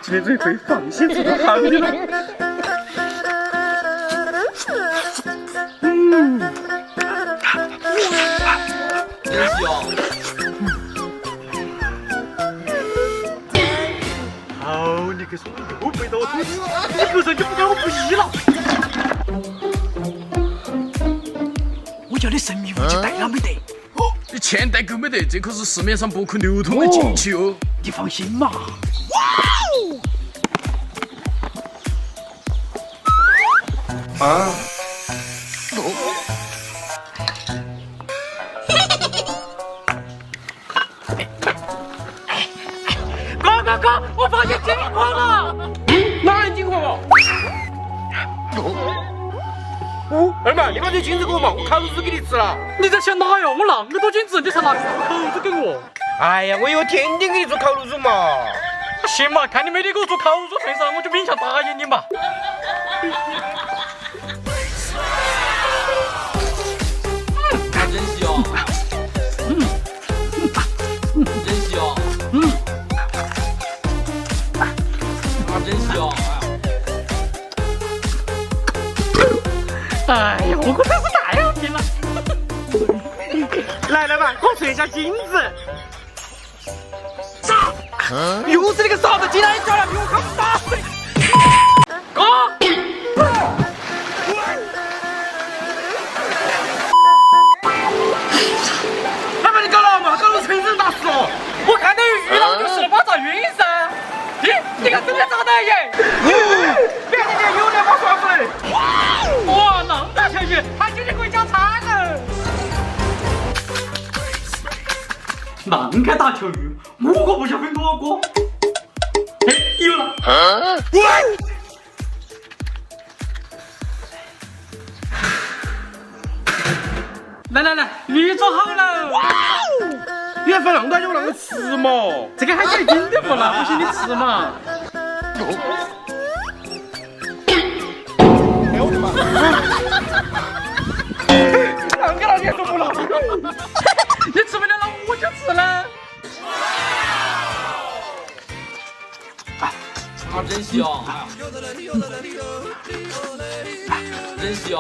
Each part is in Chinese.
今天终于可以放心吃到汤的了。真香！好，你个说又背到我肚子，你不说就不管我不义了。我要的神秘武器带了没得？哦，你钱带够没得？这可是市面上不可流通的禁器哦。你放心嘛。啊！哥，我发现金矿了！哪有金矿啊？二妹，你把这金子给我嘛，我烤子给你吃了。你在想哪呀？我那么多金子，你才拿口子给我？哎呀，我以后天天给你做烤乳猪嘛。行嘛，看你没得给我做烤乳份上，我就勉强答应你嘛。真香！真香！真香！哎呀，我可真是太好听了！来吧，给我吹一下金子。啥？又是那个傻子，进来叫了，比我靠8岁。哥！他把你搞了嘛？搞得全身打死了！我看到晕了，我就是了，把咋晕噻？你看真的咋的耶？别你这有点把刷子嘞！哇，那么大条鱼，还今天可以加餐了。那么大条鱼，5个不晓分多个。哎，有了！来，鱼做好了。你还放那么大就让我吃嘛？这个还叫硬的不啦？不信你吃嘛。哎我的妈！啷个了你都不了？你吃不了了我就吃了。啊，真香！真香！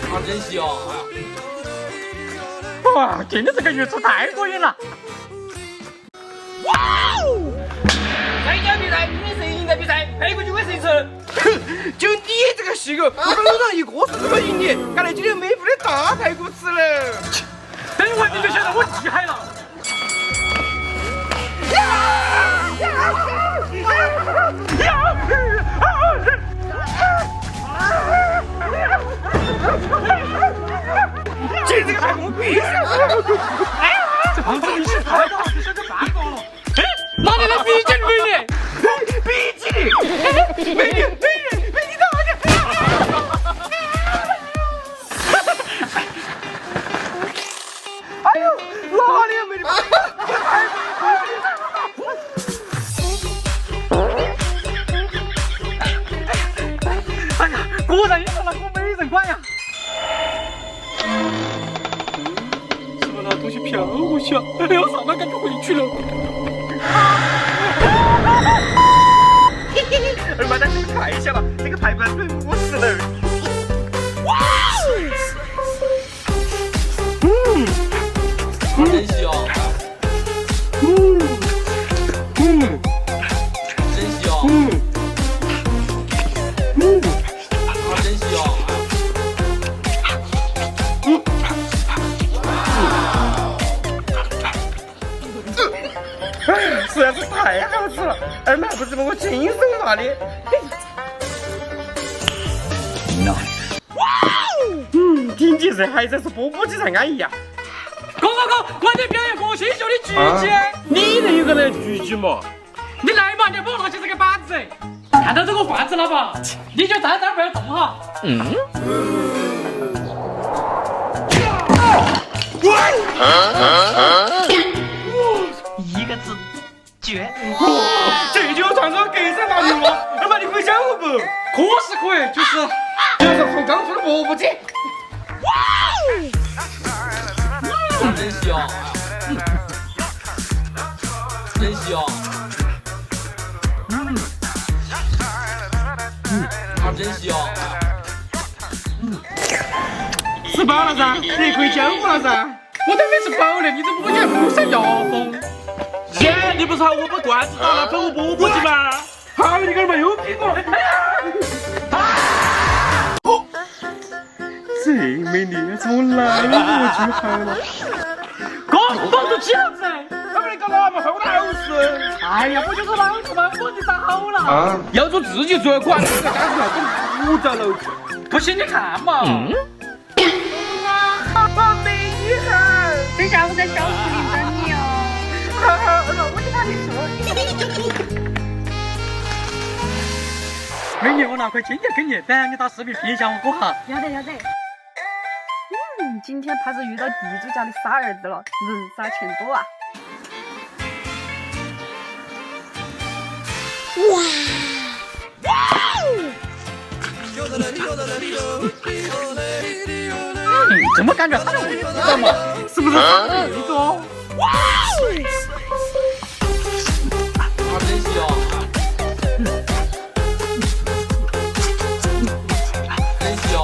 啊，真香！哇，今天这个鱼吃太过瘾了！哇哦！参加比赛，你谁赢在比赛，赔过去给谁吃？哼，就你这个细狗，我刚让一个是怎么赢你？看来今天妹夫的大排骨吃了。等会你就晓得我厉害了。这个还我比赛！哎，这胖子力气太大了，这像个半个了。哎，哪里来比基尼美女？比基尼，美女到哪里？哎呦，哪里有美女？哎呀，果然遇上了个美人关呀！怎么那东西飘过去啊？哎呦，上哪赶紧回去了。二妈，但是太小了，这个排骨被磨死了。哇！真香！真香！真香！实在是太好吃了，二妈不是把我亲手拿的。听起来还真是波波鸡才安逸呀！哥，快点表演个新秀的狙击！你能有个人狙击嘛？你来嘛，你帮我拿起这个板子，看到这个罐子了吧？你就站这儿不要动哈。一个字，绝！这就传说隔山打牛吗？二妈，你可以想我不？可是可以，就是从刚出的萝卜鸡。真香！珍惜哦。好珍惜哦。吃饱了噻，你可以教我了噻。我都没吃饱呢，你怎么也不想要风？耶，你不是喊我把罐子打了粉我饽饽去吗？好，你个儿没有屁股。这枚猎怎么来了我就好了？哥，放着起子，要不你搞那么厚老实？哎呀，不就是老子吗？我就咋好了？啊，要做自己做，管这个家事都不着了。不信你看嘛。好美女孩。等下我在小树林等你哦。好，我就跟你说。美女，我拿块金条给你，等下你打视频拼一下我哈。要得。今天怕是遇到地主家的傻儿子了，人傻钱多啊。怎么感觉他的味道嘛？是不是这个？好珍惜哦。珍惜哦。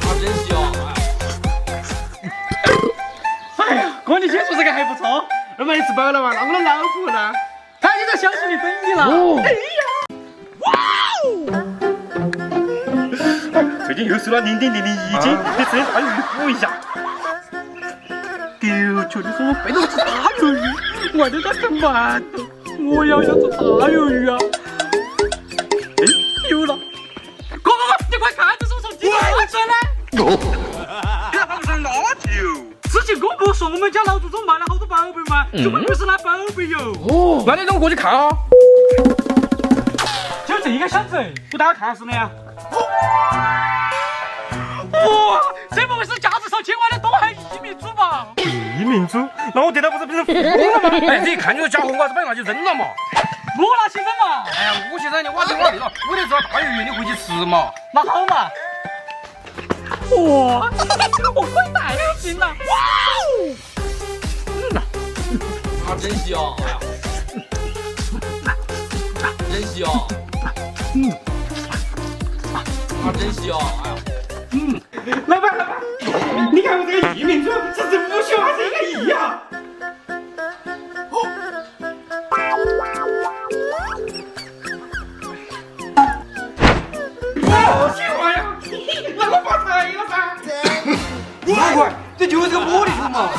好珍惜哦。哎呀，哥，你写出这个还不错。那么你吃饱了嘛？那我的老婆呢？她就在小树林等你了。哎呀！最近又收了0.0的1斤，你吃点大鱿鱼补一下。丢球，你说我背着吃大鱿鱼，我还得咋干馒头？我要做大鱿鱼啊！哎，有了！哥，你快看，这是我从地里挖出来的。你好像垃圾哦！之前哥不说我们家老祖宗卖了好多宝贝吗？怎么不是拿宝贝哟？哦，那你等我过去看啊。就这个箱子，给大家看是没有？哇，这不会是价值上千万的东海一明珠吧？一明珠？那我得到不是疯了吗？哎，你一看就是假货，我还是把你拿去扔了嘛。我拿去扔嘛？哎呀，我去扔你，我这了，我得做大鱿鱼，你回去吃嘛。那好嘛。哇，我快带劲了！哇哦！好珍惜哦，哎呀，珍惜哦。好珍惜哦，哎呀。老板，你看我这个一明珠是5秀还是1个亿呀？好喜欢呀！那我发财了噻！快，这就是个茉莉球嘛。